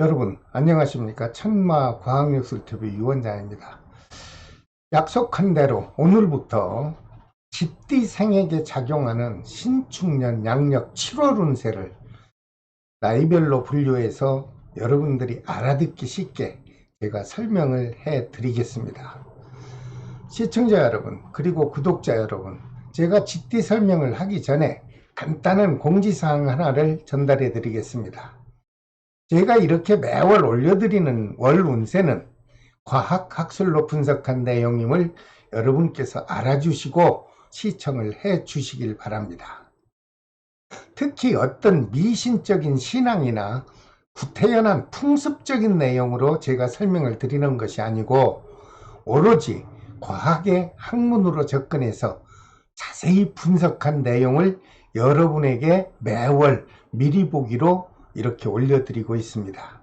여러분 안녕하십니까? 천마과학예술TV 유원장입니다. 약속한 대로 오늘부터 집디생에게 작용하는 신축년 양력 7월 운세를 나이별로 분류해서 여러분들이 알아듣기 쉽게 제가 설명을 해 드리겠습니다. 시청자 여러분 그리고 구독자 여러분, 제가 집디 설명을 하기 전에 간단한 공지사항 하나를 전달해 드리겠습니다. 제가 이렇게 매월 올려드리는 월 운세는 과학학술로 분석한 내용임을 여러분께서 알아주시고 시청을 해 주시길 바랍니다. 특히 어떤 미신적인 신앙이나 구태연한 풍습적인 내용으로 제가 설명을 드리는 것이 아니고 오로지 과학의 학문으로 접근해서 자세히 분석한 내용을 여러분에게 매월 미리 보기로 이렇게 올려드리고 있습니다.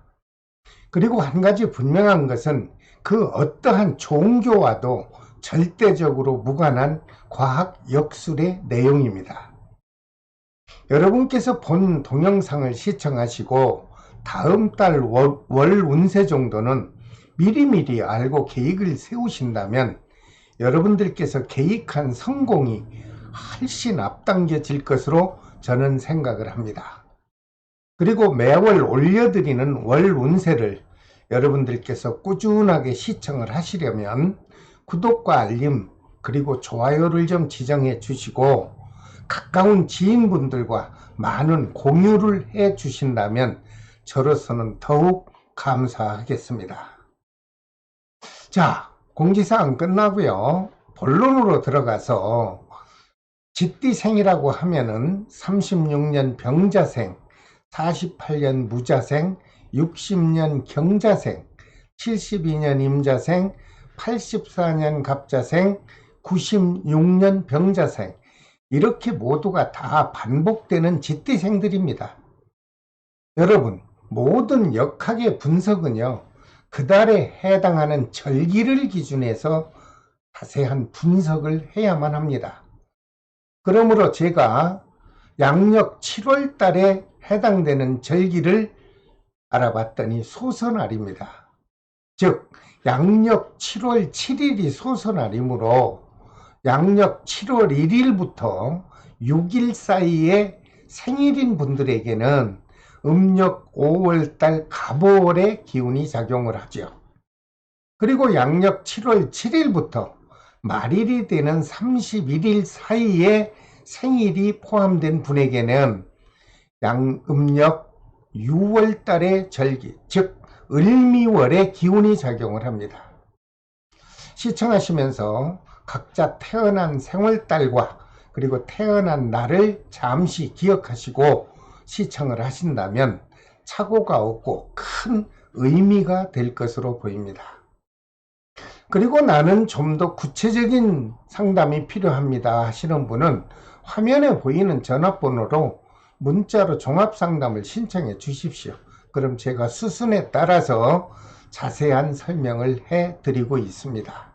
그리고 한 가지 분명한 것은 그 어떠한 종교와도 절대적으로 무관한 과학 역술의 내용입니다. 여러분께서 본 동영상을 시청하시고 다음 달 월 운세 정도는 미리미리 알고 계획을 세우신다면 여러분들께서 계획한 성공이 훨씬 앞당겨질 것으로 저는 생각을 합니다. 그리고 매월 올려드리는 월 운세를 여러분들께서 꾸준하게 시청을 하시려면 구독과 알림 그리고 좋아요를 좀 지정해 주시고 가까운 지인분들과 많은 공유를 해 주신다면 저로서는 더욱 감사하겠습니다. 자, 공지사항 끝나고요. 본론으로 들어가서 집디생이라고 하면은 36년 병자생, 48년 무자생, 60년 경자생, 72년 임자생, 84년 갑자생, 96년 병자생, 이렇게 모두가 다 반복되는 집디생들입니다. 여러분, 모든 역학의 분석은요, 그달에 해당하는 절기를 기준해서 자세한 분석을 해야만 합니다. 그러므로 제가 양력 7월 달에 해당되는 절기를 알아봤더니 소서날입니다. 즉 양력 7월 7일이 소서날이므로 양력 7월 1일부터 6일 사이에 생일인 분들에게는 음력 5월달 갑오월의 기운이 작용을 하죠. 그리고 양력 7월 7일부터 말일이 되는 31일 사이에 생일이 포함된 분에게는 음력 6월달의 절기, 즉 을미월의 기운이 작용을 합니다. 시청하시면서 각자 태어난 생월달과 그리고 태어난 날을 잠시 기억하시고 시청을 하신다면 착오가 없고 큰 의미가 될 것으로 보입니다. 그리고 나는 좀 더 구체적인 상담이 필요합니다 하시는 분은 화면에 보이는 전화번호로 문자로 종합상담을 신청해 주십시오. 그럼 제가 수순에 따라서 자세한 설명을 해 드리고 있습니다.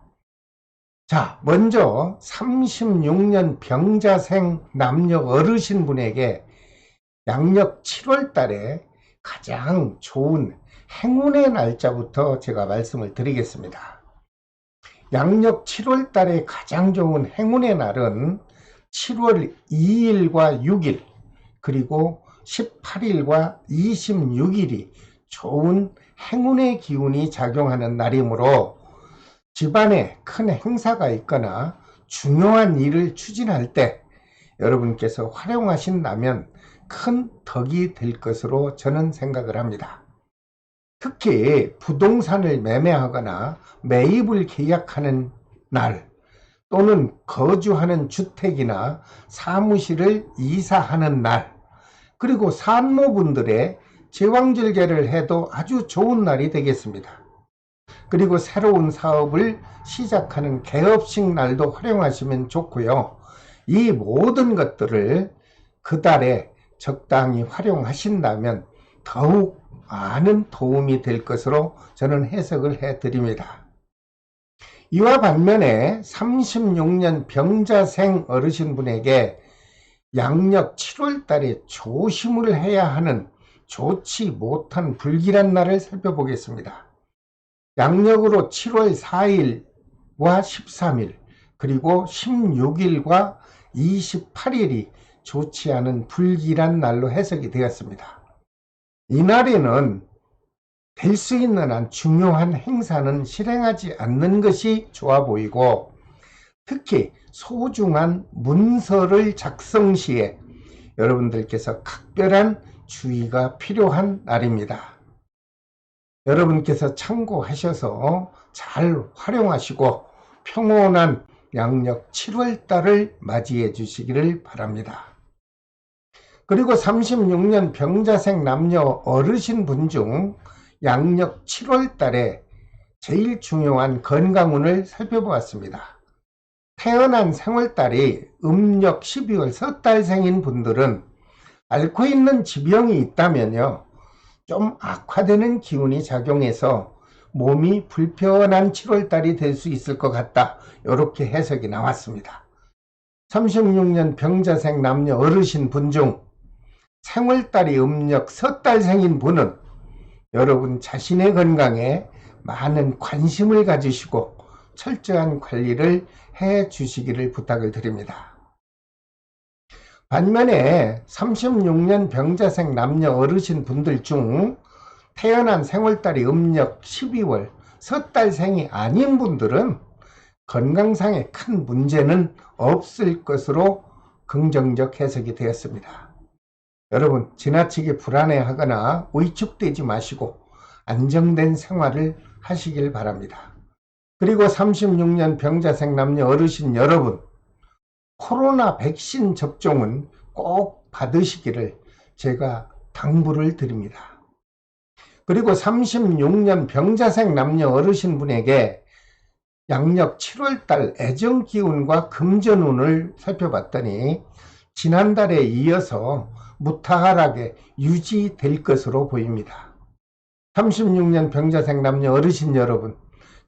자, 먼저 36년 병자생 남녀 어르신 분에게 양력 7월 달에 가장 좋은 행운의 날짜부터 제가 말씀을 드리겠습니다. 양력 7월 달에 가장 좋은 행운의 날은 7월 2일과 6일 그리고 18일과 26일이 좋은 행운의 기운이 작용하는 날이므로 집안에 큰 행사가 있거나 중요한 일을 추진할 때 여러분께서 활용하신다면 큰 덕이 될 것으로 저는 생각을 합니다. 특히 부동산을 매매하거나 매입을 계약하는 날 또는 거주하는 주택이나 사무실을 이사하는 날, 그리고 산모분들의 제왕절개를 해도 아주 좋은 날이 되겠습니다. 그리고 새로운 사업을 시작하는 개업식 날도 활용하시면 좋고요. 이 모든 것들을 그달에 적당히 활용하신다면 더욱 많은 도움이 될 것으로 저는 해석을 해 드립니다. 이와 반면에 36년 병자생 어르신분에게 양력 7월 달에 조심을 해야 하는 좋지 못한 불길한 날을 살펴보겠습니다. 양력으로 7월 4일과 13일 그리고 16일과 28일이 좋지 않은 불길한 날로 해석이 되었습니다. 이날에는 될 수 있는 한 중요한 행사는 실행하지 않는 것이 좋아 보이고, 특히 소중한 문서를 작성 시에 여러분들께서 각별한 주의가 필요한 날입니다. 여러분께서 참고하셔서 잘 활용하시고 평온한 양력 7월달을 맞이해 주시기를 바랍니다. 그리고 36년 병자생 남녀 어르신분 중 양력 7월달에 제일 중요한 건강운을 살펴보았습니다. 태어난 생월달이 음력 12월 섣달생인 분들은 앓고 있는 지병이 있다면요, 좀 악화되는 기운이 작용해서 몸이 불편한 7월달이 될 수 있을 것 같다, 이렇게 해석이 나왔습니다. 36년 병자생 남녀 어르신 분 중 생월달이 음력 섣달생인 분은 여러분 자신의 건강에 많은 관심을 가지시고 철저한 관리를 해 주시기를 부탁을 드립니다. 반면에 36년 병자생 남녀 어르신 분들 중 태어난 생월달이 음력 12월 섣달생이 아닌 분들은 건강상의 큰 문제는 없을 것으로 긍정적 해석이 되었습니다. 여러분, 지나치게 불안해하거나 위축되지 마시고 안정된 생활을 하시길 바랍니다. 그리고 36년 병자생 남녀 어르신 여러분, 코로나 백신 접종은 꼭 받으시기를 제가 당부를 드립니다. 그리고 36년 병자생 남녀 어르신분에게 양력 7월달 애정기운과 금전운을 살펴봤더니 지난달에 이어서 무탈하게 유지될 것으로 보입니다. 36년 병자생 남녀 어르신 여러분,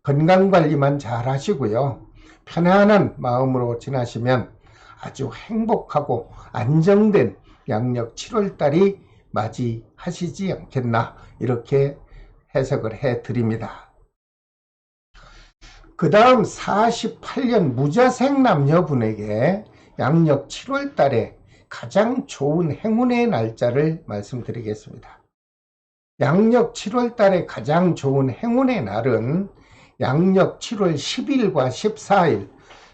건강관리만 잘 하시고요, 편안한 마음으로 지나시면 아주 행복하고 안정된 양력 7월달이 맞이하시지 않겠나, 이렇게 해석을 해드립니다. 그 다음 48년 무자생 남녀분에게 양력 7월달에 가장 좋은 행운의 날짜를 말씀드리겠습니다. 양력 7월달에 가장 좋은 행운의 날은 양력 7월 10일과 14일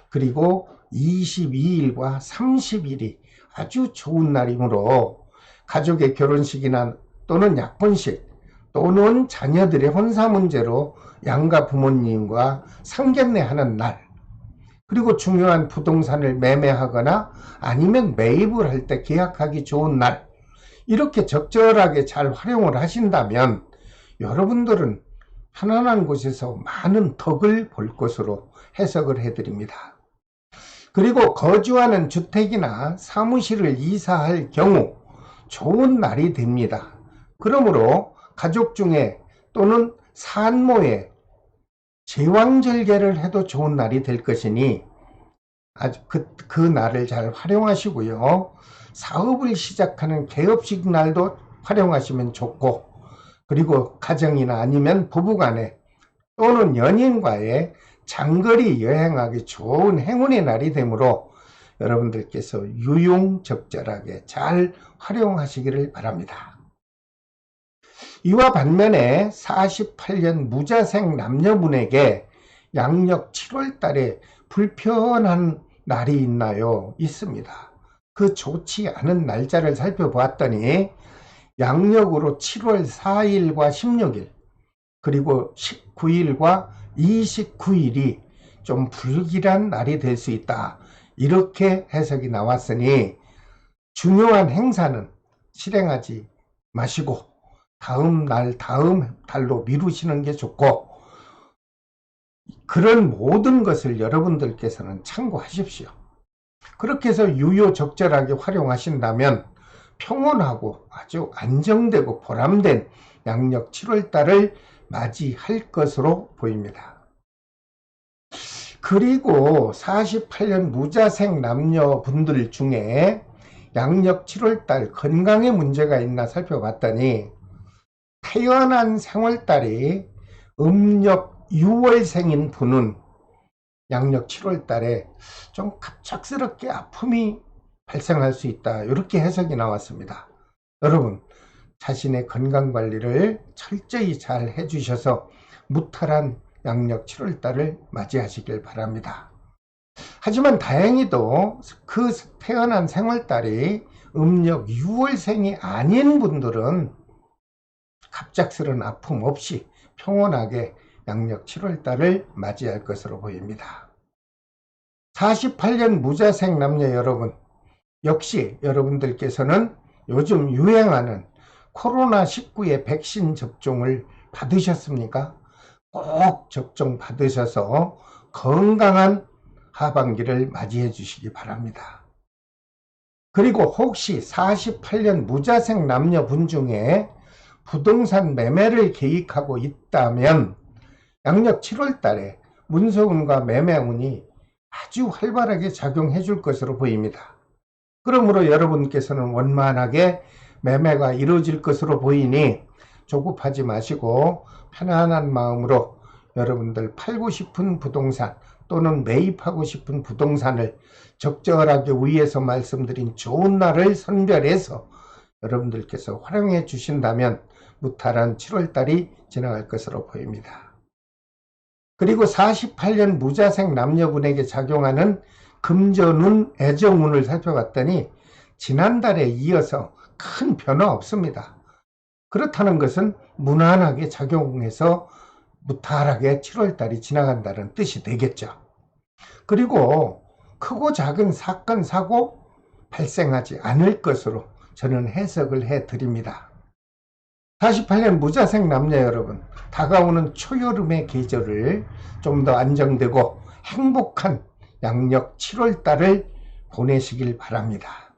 그리고 22일과 30일이 아주 좋은 날이므로 가족의 결혼식이나 또는 약혼식 또는 자녀들의 혼사 문제로 양가 부모님과 상견례 하는 날, 그리고 중요한 부동산을 매매하거나 아니면 매입을 할 때 계약하기 좋은 날, 이렇게 적절하게 잘 활용을 하신다면 여러분들은 편안한 곳에서 많은 덕을 볼 것으로 해석을 해드립니다. 그리고 거주하는 주택이나 사무실을 이사할 경우 좋은 날이 됩니다. 그러므로 가족 중에 또는 산모에 제왕절개를 해도 좋은 날이 될 것이니 아주 그 날을 잘 활용하시고요. 사업을 시작하는 개업식 날도 활용하시면 좋고, 그리고 가정이나 아니면 부부간에 또는 연인과의 장거리 여행하기 좋은 행운의 날이 되므로 여러분들께서 유용적절하게 잘 활용하시기를 바랍니다. 이와 반면에 48년 무자생 남녀분에게 양력 7월달에 불편한 날이 있나요? 있습니다. 그 좋지 않은 날짜를 살펴보았더니 양력으로 7월 4일과 16일 그리고 19일과 29일이 좀 불길한 날이 될 수 있다, 이렇게 해석이 나왔으니 중요한 행사는 실행하지 마시고 다음 달로 미루시는 게 좋고, 그런 모든 것을 여러분들께서는 참고하십시오. 그렇게 해서 유효적절하게 활용하신다면 평온하고 아주 안정되고 보람된 양력 7월달을 맞이할 것으로 보입니다. 그리고 48년 무자생 남녀분들 중에 양력 7월달 건강에 문제가 있나 살펴봤더니 태어난 생월달이 음력 6월생인 분은 양력 7월달에 좀 갑작스럽게 아픔이 발생할 수 있다, 이렇게 해석이 나왔습니다. 여러분, 자신의 건강관리를 철저히 잘 해주셔서 무탈한 양력 7월달을 맞이하시길 바랍니다. 하지만 다행히도 그 태어난 생월달이 음력 6월생이 아닌 분들은 갑작스런 아픔 없이 평온하게 양력 7월달을 맞이할 것으로 보입니다. 48년 무자생 남녀 여러분, 역시 여러분들께서는 요즘 유행하는 코로나19의 백신 접종을 받으셨습니까? 꼭 접종 받으셔서 건강한 하반기를 맞이해 주시기 바랍니다. 그리고 혹시 48년 무자생 남녀분 중에 부동산 매매를 계획하고 있다면 양력 7월 달에 문서운과 매매운이 아주 활발하게 작용해 줄 것으로 보입니다. 그러므로 여러분께서는 원만하게 매매가 이루어질 것으로 보이니 조급하지 마시고 편안한 마음으로 여러분들 팔고 싶은 부동산 또는 매입하고 싶은 부동산을 적절하게 위에서 말씀드린 좋은 날을 선별해서 여러분들께서 활용해 주신다면 무탈한 7월달이 지나갈 것으로 보입니다. 그리고 48년 무자생 남녀분에게 작용하는 금전운, 애정운을 살펴봤더니 지난달에 이어서 큰 변화 없습니다. 그렇다는 것은 무난하게 작용해서 무탈하게 7월달이 지나간다는 뜻이 되겠죠. 그리고 크고 작은 사건, 사고 발생하지 않을 것으로 저는 해석을 해드립니다. 48년 무자생 남녀 여러분, 다가오는 초여름의 계절을 좀 더 안정되고 행복한 양력 7월달을 보내시길 바랍니다.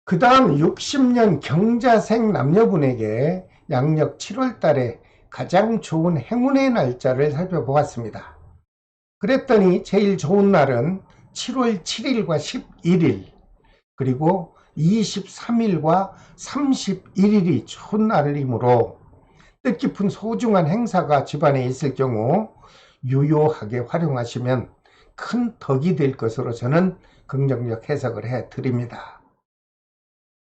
그 다음 60년 경자생 남녀분에게 양력 7월달에 가장 좋은 행운의 날짜를 살펴보았습니다. 그랬더니 제일 좋은 날은 7월 7일과 11일, 그리고 23일과 31일이 좋은 날이므로 뜻깊은 소중한 행사가 집안에 있을 경우 유효하게 활용하시면 큰 덕이 될 것으로 저는 긍정적 해석을 해드립니다.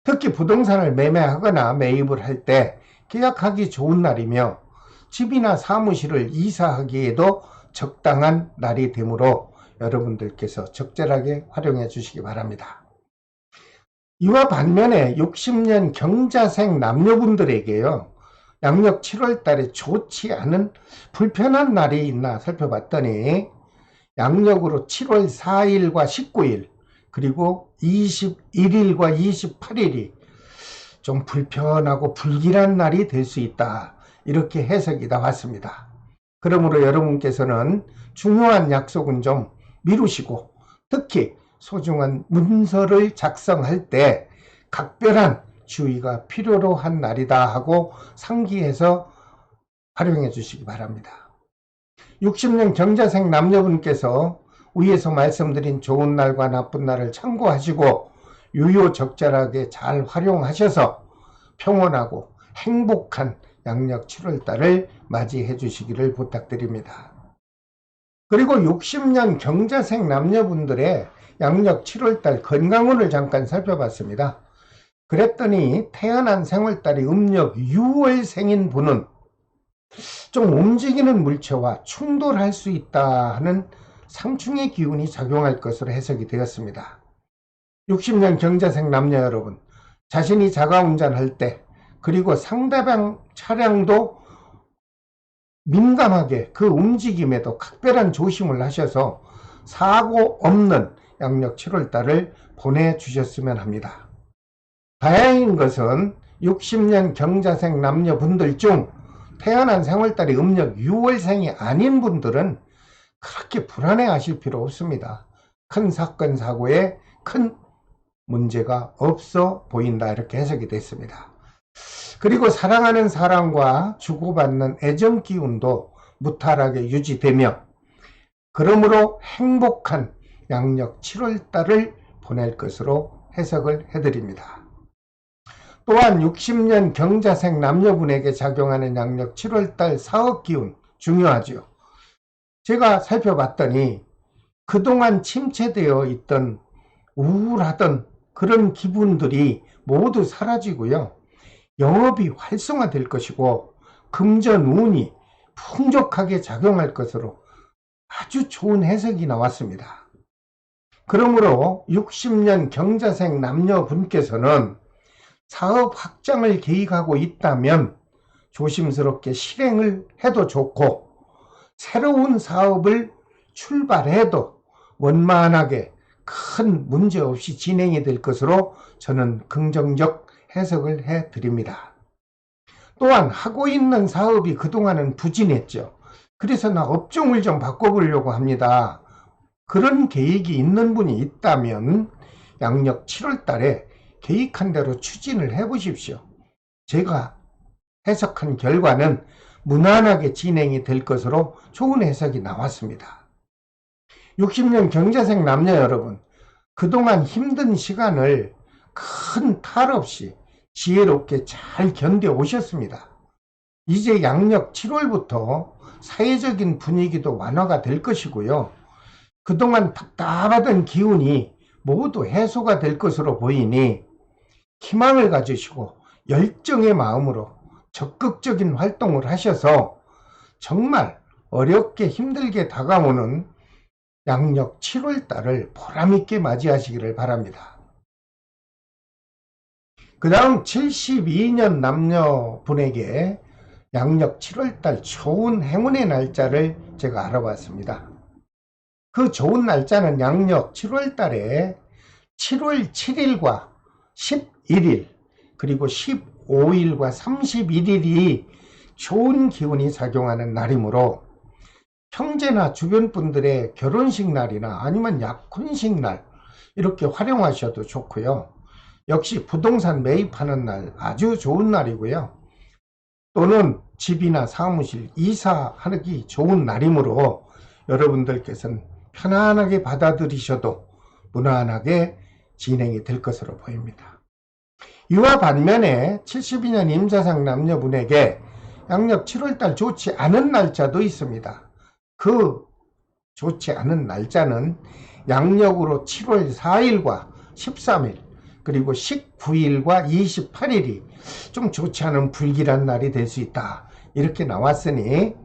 특히 부동산을 매매하거나 매입을 할 때 계약하기 좋은 날이며 집이나 사무실을 이사하기에도 적당한 날이 되므로 여러분들께서 적절하게 활용해 주시기 바랍니다. 이와 반면에 60년 경자생 남녀분들에게요, 양력 7월달에 좋지 않은 불편한 날이 있나 살펴봤더니 양력으로 7월 4일과 19일 그리고 21일과 28일이 좀 불편하고 불길한 날이 될 수 있다, 이렇게 해석이 나왔습니다. 그러므로 여러분께서는 중요한 약속은 좀 미루시고 특히 소중한 문서를 작성할 때 각별한 주의가 필요로 한 날이다 하고 상기해서 활용해 주시기 바랍니다. 60년 경자생 남녀분께서 위에서 말씀드린 좋은 날과 나쁜 날을 참고하시고 유효적절하게 잘 활용하셔서 평온하고 행복한 양력 7월달을 맞이해 주시기를 부탁드립니다. 그리고 60년 경자생 남녀분들의 양력 7월달 건강운을 잠깐 살펴봤습니다. 그랬더니 태어난 생월달이 음력 6월생인 분은 좀 움직이는 물체와 충돌할 수 있다 하는 상충의 기운이 작용할 것으로 해석이 되었습니다. 60년 경자생 남녀 여러분, 자신이 자가운전할 때 그리고 상대방 차량도 민감하게 그 움직임에도 각별한 조심을 하셔서 사고 없는 양력 7월달을 보내주셨으면 합니다. 다행인 것은 60년 경자생 남녀분들 중 태어난 생월달이 음력 6월생이 아닌 분들은 그렇게 불안해 하실 필요 없습니다. 큰 사건 사고에 큰 문제가 없어 보인다, 이렇게 해석이 됐습니다. 그리고 사랑하는 사람과 주고받는 애정 기운도 무탈하게 유지되며 그러므로 행복한 양력 7월달을 보낼 것으로 해석을 해드립니다. 또한 60년 경자생 남녀분에게 작용하는 양력 7월달 사업기운 중요하죠. 제가 살펴봤더니 그동안 침체되어 있던 우울하던 그런 기분들이 모두 사라지고요. 영업이 활성화될 것이고 금전운이 풍족하게 작용할 것으로 아주 좋은 해석이 나왔습니다. 그러므로 60년 경자생 남녀분께서는 사업 확장을 계획하고 있다면 조심스럽게 실행을 해도 좋고, 새로운 사업을 출발해도 원만하게 큰 문제 없이 진행이 될 것으로 저는 긍정적 해석을 해드립니다. 또한 하고 있는 사업이 그동안은 부진했죠. 그래서 나 업종을 좀 바꿔보려고 합니다. 그런 계획이 있는 분이 있다면 양력 7월 달에 계획한 대로 추진을 해보십시오. 제가 해석한 결과는 무난하게 진행이 될 것으로 좋은 해석이 나왔습니다. 60년 경자생 남녀 여러분, 그동안 힘든 시간을 큰 탈 없이 지혜롭게 잘 견뎌 오셨습니다. 이제 양력 7월부터 사회적인 분위기도 완화가 될 것이고요. 그동안 답답하던 기운이 모두 해소가 될 것으로 보이니 희망을 가지시고 열정의 마음으로 적극적인 활동을 하셔서 정말 어렵게 힘들게 다가오는 양력 7월 달을 보람있게 맞이하시기를 바랍니다. 그 다음 72년 남녀분에게 양력 7월 달 좋은 행운의 날짜를 제가 알아봤습니다. 그 좋은 날짜는 양력 7월 달에 7월 7일과 11일 그리고 15일과 31일이 좋은 기운이 작용하는 날이므로 형제나 주변 분들의 결혼식 날이나 아니면 약혼식 날 이렇게 활용하셔도 좋고요. 역시 부동산 매입하는 날 아주 좋은 날이고요. 또는 집이나 사무실 이사하기 좋은 날이므로 여러분들께서는 편안하게 받아들이셔도 무난하게 진행이 될 것으로 보입니다. 이와 반면에 72년 임자상 남녀분에게 양력 7월달 좋지 않은 날짜도 있습니다. 그 좋지 않은 날짜는 양력으로 7월 4일과 13일 그리고 19일과 28일이 좀 좋지 않은 불길한 날이 될 수 있다. 이렇게 나왔으니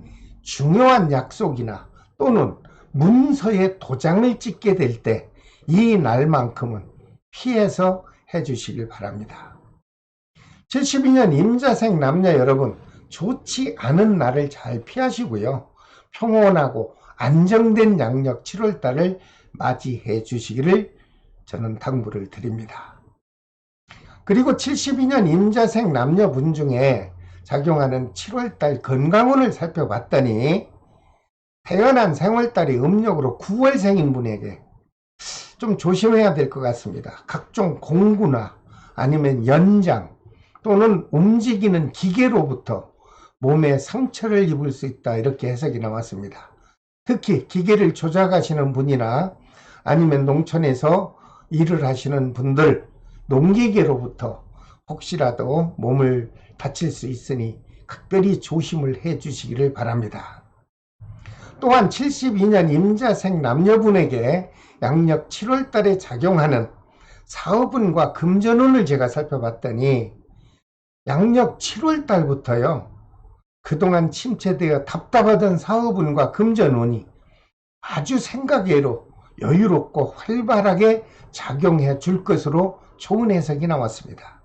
중요한 약속이나 또는 문서에 도장을 찍게 될 때 이 날만큼은 피해서 해주시길 바랍니다. 72년 임자생 남녀 여러분, 좋지 않은 날을 잘 피하시고요. 평온하고 안정된 양력 7월달을 맞이해 주시기를 저는 당부를 드립니다. 그리고 72년 임자생 남녀분 중에 작용하는 7월달 건강운을 살펴봤더니 태어난 생월달이 음력으로 9월생인 분에게 좀 조심해야 될 것 같습니다. 각종 공구나 아니면 연장 또는 움직이는 기계로부터 몸에 상처를 입을 수 있다, 이렇게 해석이 나왔습니다. 특히 기계를 조작하시는 분이나 아니면 농촌에서 일을 하시는 분들, 농기계로부터 혹시라도 몸을 다칠 수 있으니 각별히 조심을 해 주시기를 바랍니다. 또한 72년 임자생 남녀분에게 양력 7월 달에 작용하는 사업운과 금전운을 제가 살펴봤더니 양력 7월 달부터요, 그동안 침체되어 답답하던 사업운과 금전운이 아주 생각외로 여유롭고 활발하게 작용해 줄 것으로 좋은 해석이 나왔습니다.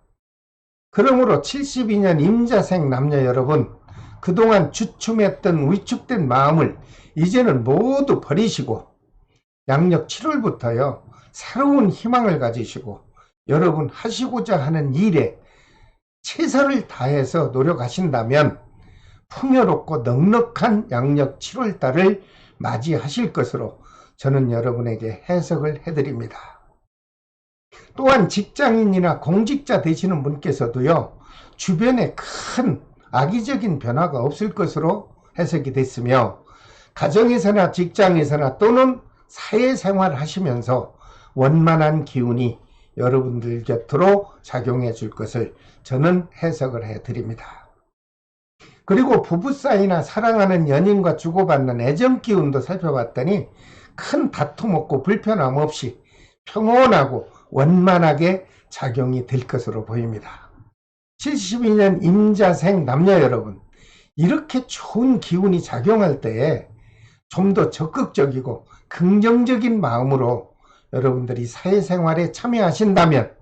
그러므로 72년 임자생 남녀 여러분, 그동안 주춤했던 위축된 마음을 이제는 모두 버리시고 양력 7월부터요 새로운 희망을 가지시고 여러분 하시고자 하는 일에 최선을 다해서 노력하신다면 풍요롭고 넉넉한 양력 7월달을 맞이하실 것으로 저는 여러분에게 해석을 해드립니다. 또한 직장인이나 공직자 되시는 분께서도요, 주변에 큰 악의적인 변화가 없을 것으로 해석이 됐으며, 가정에서나 직장에서나 또는 사회생활 하시면서 원만한 기운이 여러분들 곁으로 작용해 줄 것을 저는 해석을 해 드립니다. 그리고 부부 사이나 사랑하는 연인과 주고받는 애정 기운도 살펴봤더니 큰 다툼 없고 불편함 없이 평온하고 원만하게 작용이 될 것으로 보입니다. 72년 임자생 남녀 여러분, 이렇게 좋은 기운이 작용할 때에 좀 더 적극적이고 긍정적인 마음으로 여러분들이 사회생활에 참여하신다면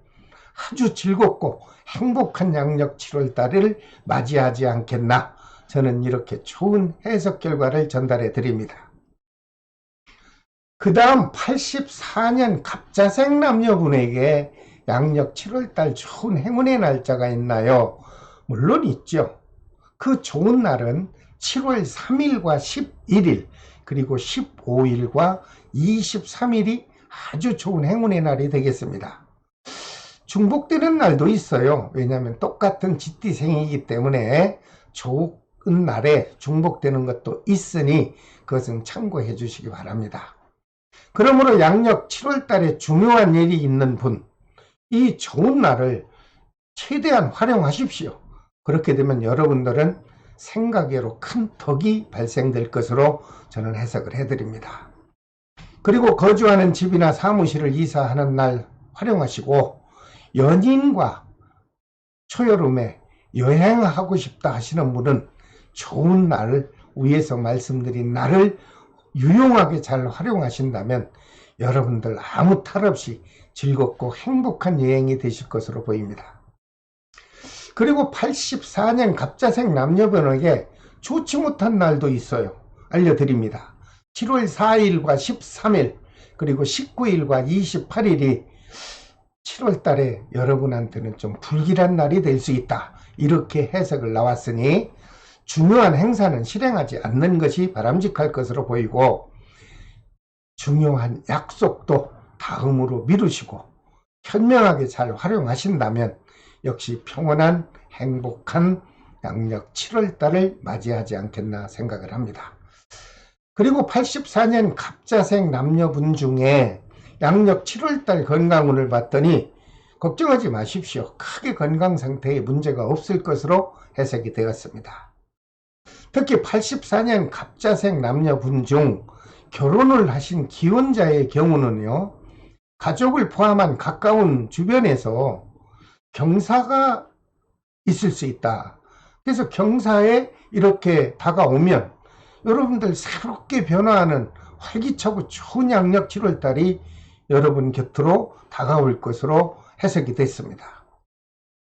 아주 즐겁고 행복한 양력 7월달을 맞이하지 않겠나, 저는 이렇게 좋은 해석 결과를 전달해 드립니다. 그 다음 84년 갑자생 남녀분에게 양력 7월달 좋은 행운의 날짜가 있나요? 물론 있죠. 그 좋은 날은 7월 3일과 11일 그리고 15일과 23일이 아주 좋은 행운의 날이 되겠습니다. 중복되는 날도 있어요. 왜냐하면 똑같은 쥐띠생이기 때문에 좋은 날에 중복되는 것도 있으니 그것은 참고해 주시기 바랍니다. 그러므로 양력 7월달에 중요한 일이 있는 분, 이 좋은 날을 최대한 활용하십시오. 그렇게 되면 여러분들은 생각외로 큰 덕이 발생될 것으로 저는 해석을 해드립니다. 그리고 거주하는 집이나 사무실을 이사하는 날 활용하시고, 연인과 초여름에 여행하고 싶다 하시는 분은 좋은 날을, 위에서 말씀드린 날을 유용하게 잘 활용하신다면 여러분들 아무 탈 없이 즐겁고 행복한 여행이 되실 것으로 보입니다. 그리고 84년 갑자생 남녀분에게 좋지 못한 날도 있어요. 알려드립니다. 7월 4일과 13일 그리고 19일과 28일이 7월 달에 여러분한테는 좀 불길한 날이 될 수 있다, 이렇게 해석을 나왔으니 중요한 행사는 실행하지 않는 것이 바람직할 것으로 보이고, 중요한 약속도 다음으로 미루시고 현명하게 잘 활용하신다면 역시 평온한 행복한 양력 7월달을 맞이하지 않겠나 생각을 합니다. 그리고 84년 갑자생 남녀분 중에 양력 7월달 건강운을 봤더니 걱정하지 마십시오. 크게 건강 상태에 문제가 없을 것으로 해석이 되었습니다. 특히 84년 갑자생 남녀분 중 결혼을 하신 기혼자의 경우는요, 가족을 포함한 가까운 주변에서 경사가 있을 수 있다. 그래서 경사에 이렇게 다가오면 여러분들 새롭게 변화하는 활기차고 좋은 양력 7월달이 여러분 곁으로 다가올 것으로 해석이 됐습니다.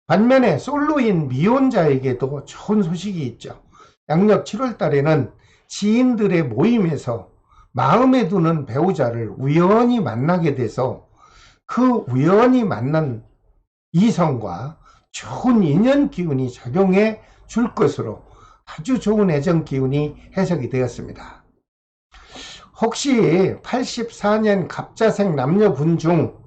반면에 솔로인 미혼자에게도 좋은 소식이 있죠. 양력 7월달에는 지인들의 모임에서 마음에 두는 배우자를 우연히 만나게 돼서 그 우연히 만난 이성과 좋은 인연 기운이 작용해 줄 것으로 아주 좋은 애정 기운이 해석이 되었습니다. 혹시 84년 갑자생 남녀분 중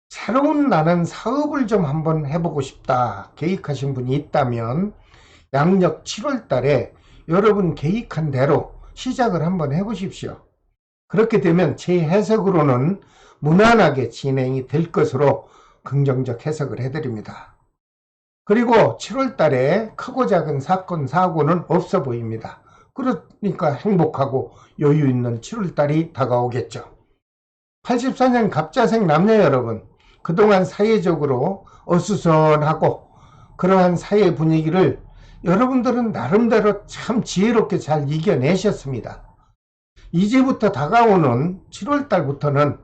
새로운 나는 사업을 좀 한번 해보고 싶다 계획하신 분이 있다면 양력 7월 달에 여러분 계획한 대로 시작을 한번 해보십시오. 그렇게 되면 제 해석으로는 무난하게 진행이 될 것으로 긍정적 해석을 해드립니다. 그리고 7월 달에 크고 작은 사건, 사고는 없어 보입니다. 그러니까 행복하고 여유 있는 7월 달이 다가오겠죠. 84년 갑자생 남녀 여러분, 그동안 사회적으로 어수선하고 그러한 사회 분위기를 여러분들은 나름대로 참 지혜롭게 잘 이겨내셨습니다. 이제부터 다가오는 7월 달부터는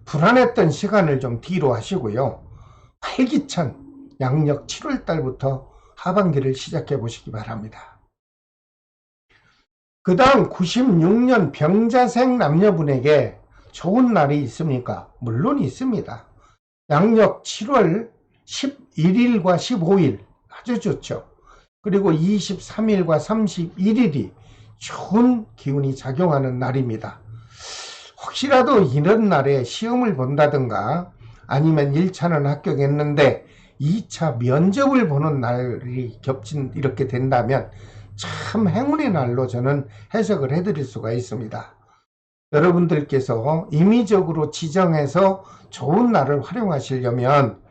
불안했던 시간을 좀 뒤로 하시고요. 활기찬 양력 7월 달부터 하반기를 시작해 보시기 바랍니다. 그 다음 96년 병자생 남녀분에게 좋은 날이 있습니까? 물론 있습니다. 양력 7월 11일과 15일 아주 좋죠. 그리고 23일과 31일이 좋은 기운이 작용하는 날입니다. 혹시라도 이런 날에 시험을 본다든가 아니면 1차는 합격했는데 2차 면접을 보는 날이 겹친 이렇게 된다면 참 행운의 날로 저는 해석을 해드릴 수가 있습니다. 여러분들께서 임의적으로 지정해서 좋은 날을 활용하시려면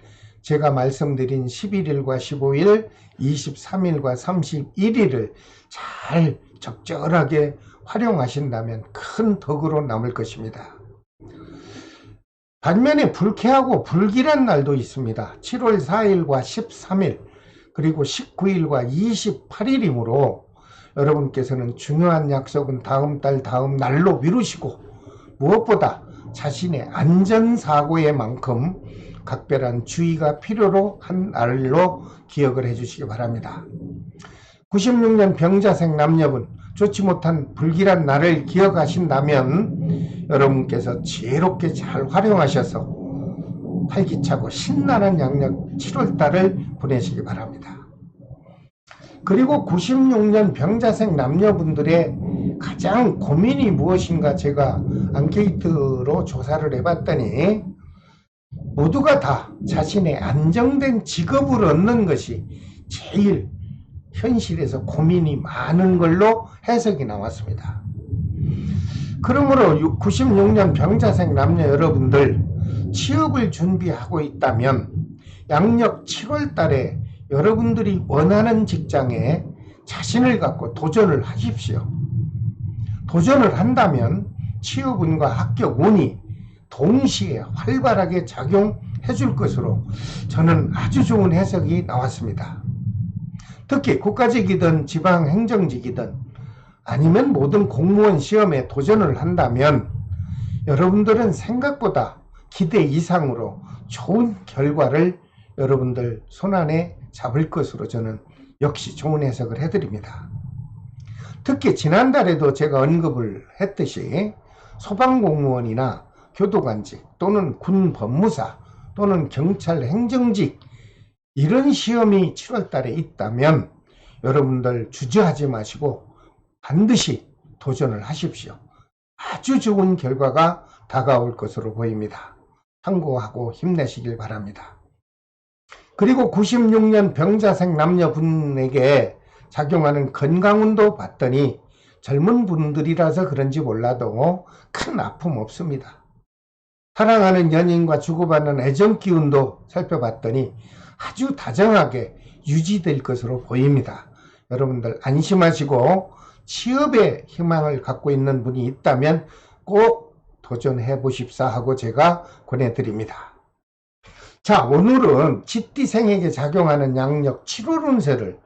제가 말씀드린 11일과 15일, 23일과 31일을 잘 적절하게 활용하신다면 큰 덕으로 남을 것입니다. 반면에 불쾌하고 불길한 날도 있습니다. 7월 4일과 13일 그리고 19일과 28일이므로 여러분께서는 중요한 약속은 다음 달 다음 날로 미루시고 무엇보다 자신의 안전사고에 만큼 각별한 주의가 필요로 한 날로 기억을 해주시기 바랍니다. 96년 병자색 남녀분 좋지 못한 불길한 날을 기억하신다면 여러분께서 지혜롭게 잘 활용하셔서 활기차고 신나는 양력 7월달을 보내시기 바랍니다. 그리고 96년 병자색 남녀분들의 가장 고민이 무엇인가 제가 앙케이트로 조사를 해봤더니 모두가 다 자신의 안정된 직업을 얻는 것이 제일 현실에서 고민이 많은 걸로 해석이 나왔습니다. 그러므로 96년 병자색 남녀 여러분들 취업을 준비하고 있다면 양력 7월 달에 여러분들이 원하는 직장에 자신을 갖고 도전을 하십시오. 도전을 한다면 취업운과 합격운이 동시에 활발하게 작용해 줄 것으로 저는 아주 좋은 해석이 나왔습니다. 특히 국가직이든 지방행정직이든 아니면 모든 공무원 시험에 도전을 한다면 여러분들은 생각보다 기대 이상으로 좋은 결과를 여러분들 손안에 잡을 것으로 저는 역시 좋은 해석을 해드립니다. 특히 지난달에도 제가 언급을 했듯이 소방공무원이나 교도관직 또는 군법무사 또는 경찰 행정직 이런 시험이 7월 달에 있다면 여러분들 주저하지 마시고 반드시 도전을 하십시오. 아주 좋은 결과가 다가올 것으로 보입니다. 참고하고 힘내시길 바랍니다. 그리고 96년 병자색 남녀분에게 작용하는 건강운도 봤더니 젊은 분들이라서 그런지 몰라도 큰 아픔 없습니다. 사랑하는 연인과 주고받는 애정 기운도 살펴봤더니 아주 다정하게 유지될 것으로 보입니다. 여러분들 안심하시고 취업에 희망을 갖고 있는 분이 있다면 꼭 도전해 보십사 하고 제가 권해드립니다. 자, 오늘은 쥐띠생에게 작용하는 양력 7월 운세를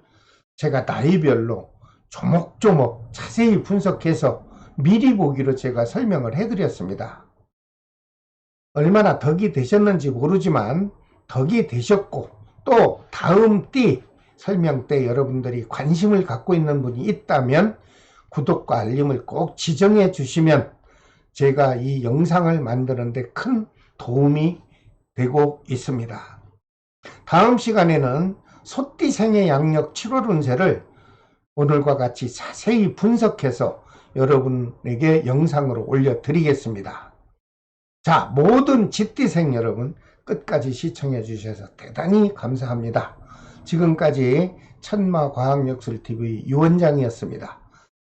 제가 나이별로 조목조목 자세히 분석해서 미리 보기로 제가 설명을 해드렸습니다. 얼마나 덕이 되셨는지 모르지만 덕이 되셨고 또 다음 띠 설명 때 여러분들이 관심을 갖고 있는 분이 있다면 구독과 알림을 꼭 지정해 주시면 제가 이 영상을 만드는데 큰 도움이 되고 있습니다. 다음 시간에는 소띠생의 양력 7월 운세를 오늘과 같이 자세히 분석해서 여러분에게 영상으로 올려드리겠습니다. 자, 모든 쥐띠생 여러분 끝까지 시청해 주셔서 대단히 감사합니다. 지금까지 천마과학역술TV 유원장이었습니다.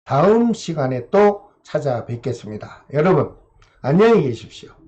다음 시간에 또 찾아뵙겠습니다. 여러분 안녕히 계십시오.